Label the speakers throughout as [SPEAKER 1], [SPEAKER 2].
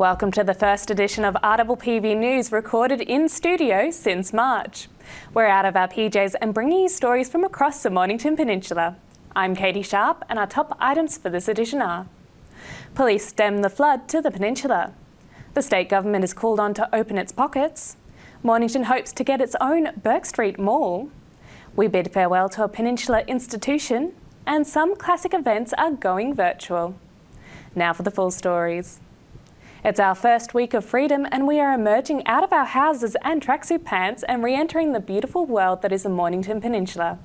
[SPEAKER 1] Welcome to the first edition of RPPV News, recorded in studio since March. We're out of our PJs and bringing you stories from across the Mornington Peninsula. I'm Catie Sharp, and our top items for this edition are: police stem the flood to the peninsula. The state government is called on to open its pockets. Mornington hopes to get its own Burke Street Mall. We bid farewell to a peninsula institution, and some classic events are going virtual. Now for the full stories. It's our first week of freedom, and we are emerging out of our houses and tracksuit pants and re-entering the beautiful world that is the Mornington Peninsula.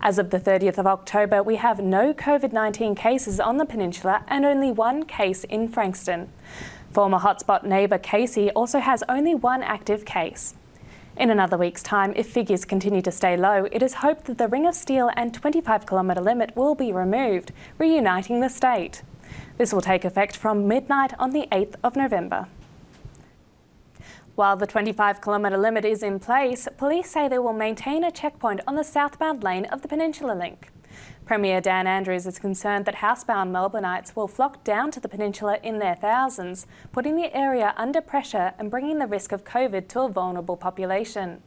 [SPEAKER 1] As of the 30th of October, we have no COVID-19 cases on the peninsula and only one case in Frankston. Former hotspot neighbour Catie also has only one active case. In another week's time, if figures continue to stay low, it is hoped that the Ring of Steel and 25-kilometre limit will be removed, reuniting the state. This will take effect from midnight on the 8th of November. While the 25-kilometre limit is in place, police say they will maintain a checkpoint on the southbound lane of the Peninsula Link. Premier Dan Andrews is concerned that housebound Melbourneites will flock down to the peninsula in their thousands, putting the area under pressure and bringing the risk of COVID to a vulnerable population.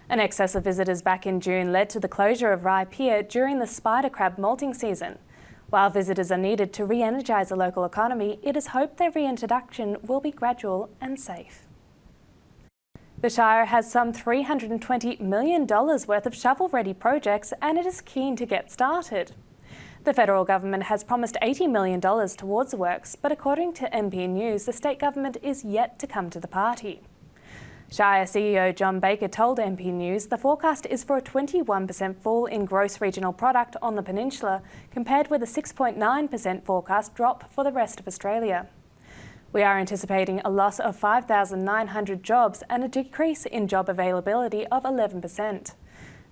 [SPEAKER 1] An excess of visitors back in June led to the closure of Rye Pier during the spider crab molting season. While visitors are needed to re-energise the local economy, it is hoped their reintroduction will be gradual and safe. The Shire has some $320 million worth of shovel-ready projects, and it is keen to get started. The federal government has promised $80 million towards the works, but according to MP News, the state government is yet to come to the party. Shire CEO John Baker told MP News the forecast is for a 21% fall in gross regional product on the peninsula, compared with a 6.9% forecast drop for the rest of Australia. We are anticipating a loss of 5,900 jobs and a decrease in job availability of 11%.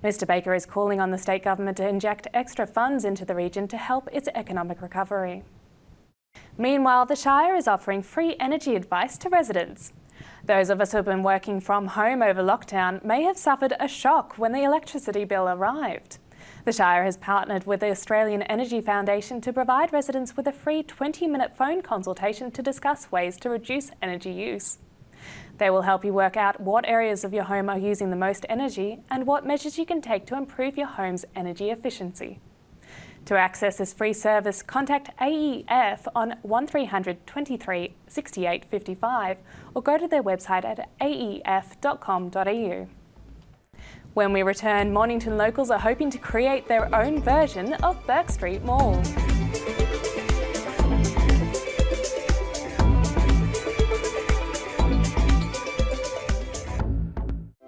[SPEAKER 1] Mr Baker is calling on the state government to inject extra funds into the region to help its economic recovery. Meanwhile, the Shire is offering free energy advice to residents. Those of us who have been working from home over lockdown may have suffered a shock when the electricity bill arrived. The Shire has partnered with the Australian Energy Foundation to provide residents with a free 20-minute phone consultation to discuss ways to reduce energy use. They will help you work out what areas of your home are using the most energy and what measures you can take to improve your home's energy efficiency. To access this free service, contact AEF on 1300 23 68 55 or go to their website at aef.com.au. When we return, Mornington locals are hoping to create their own version of Burke Street Mall.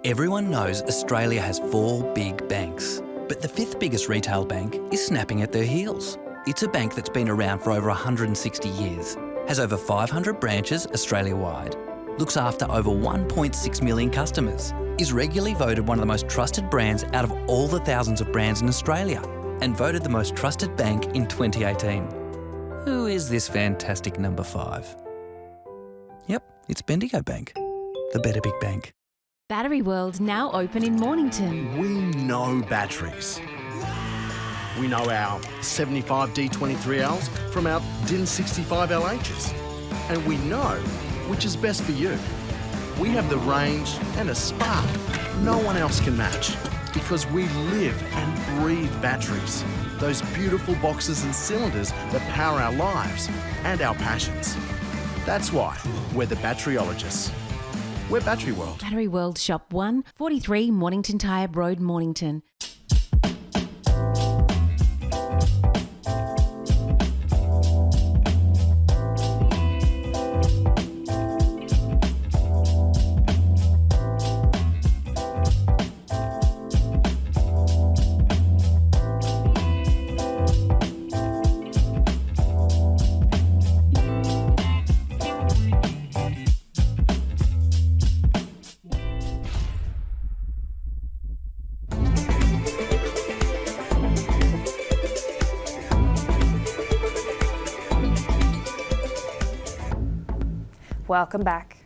[SPEAKER 2] Everyone knows Australia has 4 big banks. But the 5th biggest retail bank is snapping at their heels. It's a bank that's been around for over 160 years, has over 500 branches Australia-wide, looks after over 1.6 million customers, is regularly voted one of the most trusted brands out of all the thousands of brands in Australia, and voted the most trusted bank in 2018. Who is this fantastic number 5? Yep, it's Bendigo Bank, the better big bank.
[SPEAKER 3] Battery World now open in Mornington.
[SPEAKER 4] We know batteries. We know our 75 D23Ls from our DIN 65 LHs. And we know which is best for you. We have the range and a spark no one else can match, because we live and breathe batteries. Those beautiful boxes and cylinders that power our lives and our passions. That's why we're the Batteryologists. We're Battery World.
[SPEAKER 3] Battery World Shop 1, 43 Mornington Tyre Road, Mornington.
[SPEAKER 1] Welcome back.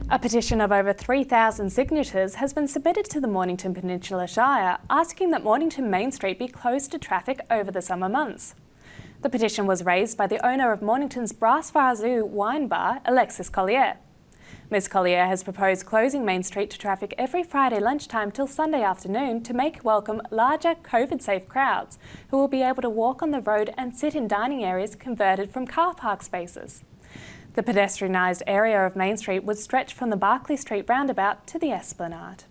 [SPEAKER 1] A petition of over 3,000 signatures has been submitted to the Mornington Peninsula Shire, asking that Mornington Main Street be closed to traffic over the summer months. The petition was raised by the owner of Mornington's Brass Varzoo wine bar, Alexis Collier. Ms Collier has proposed closing Main Street to traffic every Friday lunchtime till Sunday afternoon to make welcome larger COVID-safe crowds who will be able to walk on the road and sit in dining areas converted from car park spaces. The pedestrianised area of Main Street would stretch from the Barclay Street roundabout to the Esplanade.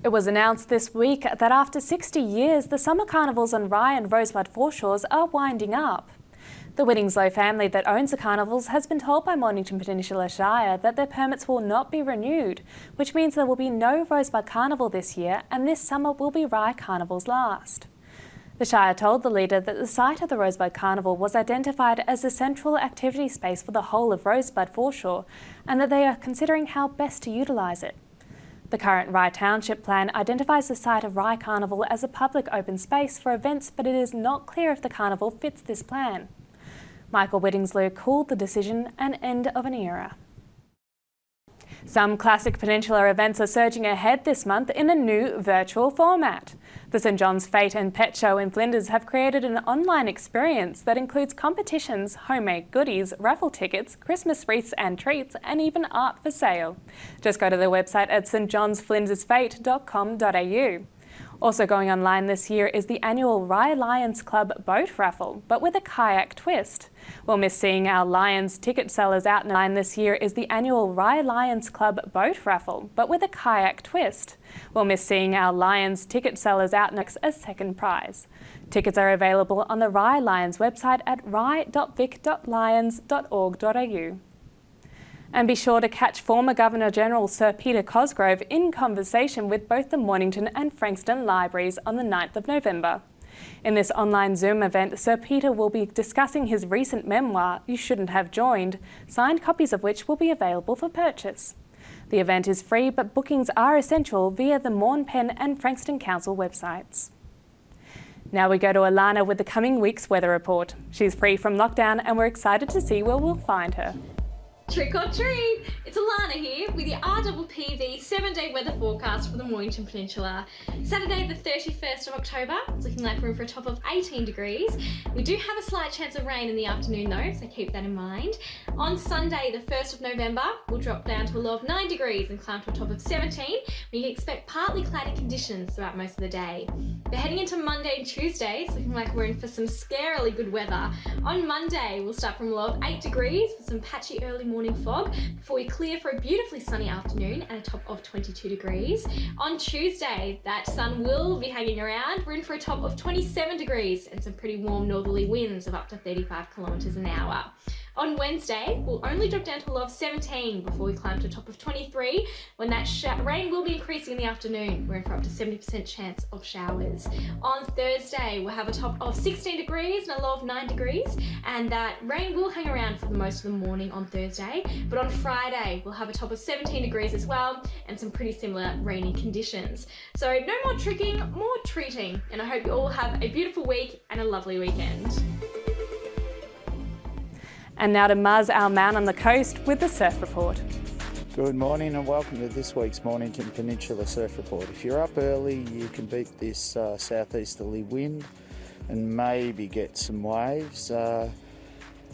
[SPEAKER 1] It was announced this week that after 60 years, the summer carnivals on Rye and Rosebud foreshores are winding up. The Whittingslow family that owns the carnivals has been told by Mornington Peninsula Shire that their permits will not be renewed, which means there will be no Rosebud Carnival this year, and this summer will be Rye Carnival's last. The Shire told the leader that the site of the Rosebud Carnival was identified as a central activity space for the whole of Rosebud foreshore, and that they are considering how best to utilise it. The current Rye Township plan identifies the site of Rye Carnival as a public open space for events, but it is not clear if the carnival fits this plan. Michael Whittingslow called the decision an end of an era. Some classic Peninsula events are surging ahead this month in a new virtual format. The St John's Fete and Pet Show in Flinders have created an online experience that includes competitions, homemade goodies, raffle tickets, Christmas wreaths and treats, and even art for sale. Just go to their website at stjohnsflindersfete.com.au. Also going online this year is the annual Rye Lions Club boat raffle, but with a kayak twist. We'll miss seeing our Lions ticket sellers out in line this year is the annual Rye Lions Club boat raffle, but with a kayak twist. We'll miss seeing our Lions ticket sellers out next as second prize. Tickets are available on the Rye Lions website at rye.vic.lions.org.au. And be sure to catch former Governor-General Sir Peter Cosgrove in conversation with both the Mornington and Frankston libraries on the 9th of November. In this online Zoom event, Sir Peter will be discussing his recent memoir, You Shouldn't Have Joined, signed copies of which will be available for purchase. The event is free, but bookings are essential via the Morn Pen and Frankston Council websites. Now we go to Alana with the coming week's weather report. She's free from lockdown and we're excited to see where we'll find her.
[SPEAKER 5] Trick or treat! It's Alana here with your RPPV 7-day weather forecast for the Mornington Peninsula. Saturday the 31st of October, it's looking like we're in for a top of 18 degrees. We do have a slight chance of rain in the afternoon though, so keep that in mind. On Sunday the 1st of November, we'll drop down to a low of 9 degrees and climb to a top of 17. We can expect partly cloudy conditions throughout most of the day. But heading into Monday and Tuesday, it's looking like we're in for some scarily good weather. On Monday, we'll start from a low of 8 degrees with some patchy early morning fog before we clear for a beautifully sunny afternoon and a top of 22 degrees. On Tuesday, that sun will be hanging around. We're in for a top of 27 degrees and some pretty warm northerly winds of up to 35 kilometres an hour. On Wednesday, we'll only drop down to a low of 17 before we climb to a top of 23, when that rain will be increasing in the afternoon. We're in for up to 70% chance of showers. On Thursday, we'll have a top of 16 degrees and a low of 9 degrees, and that rain will hang around for most of the morning on Thursday. But on Friday, we'll have a top of 17 degrees as well, and some pretty similar rainy conditions. So no more tricking, more treating, and I hope you all have a beautiful week and a lovely weekend.
[SPEAKER 1] And now to Muzz, our man on the coast, with the Surf Report.
[SPEAKER 6] Good morning and welcome to this week's Mornington Peninsula Surf Report. If you're up early, you can beat this southeasterly wind and maybe get some waves. The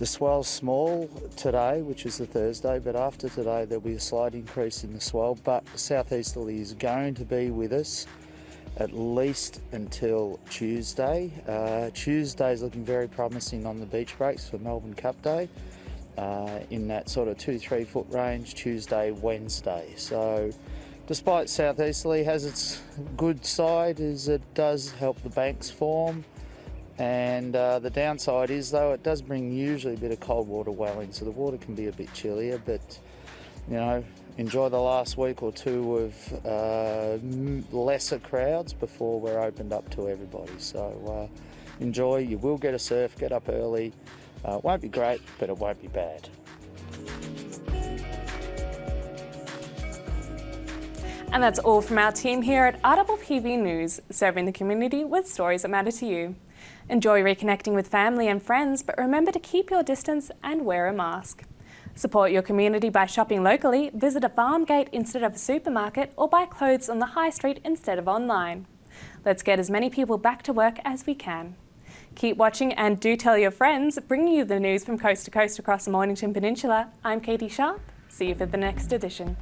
[SPEAKER 6] swell's small today, which is the Thursday, but after today there'll be a slight increase in the swell, but southeasterly is going to be with us at least until Tuesday. Tuesday's looking very promising on the beach breaks for Melbourne Cup Day, in that sort of 2-3 foot range, Tuesday, Wednesday. So despite southeasterly, has its good side is it does help the banks form, and the downside is though it does bring usually a bit of cold water well in, so the water can be a bit chillier, but you know, enjoy the last week or two of lesser crowds before we're opened up to everybody. So enjoy, you will get a surf, get up early. It won't be great, but it won't be bad.
[SPEAKER 1] And that's all from our team here at RPPV News, serving the community with stories that matter to you. Enjoy reconnecting with family and friends, but remember to keep your distance and wear a mask. Support your community by shopping locally, visit a farm gate instead of a supermarket, or buy clothes on the high street instead of online. Let's get as many people back to work as we can. Keep watching and do tell your friends. Bringing you the news from coast to coast across the Mornington Peninsula, I'm Catie Sharp. See you for the next edition.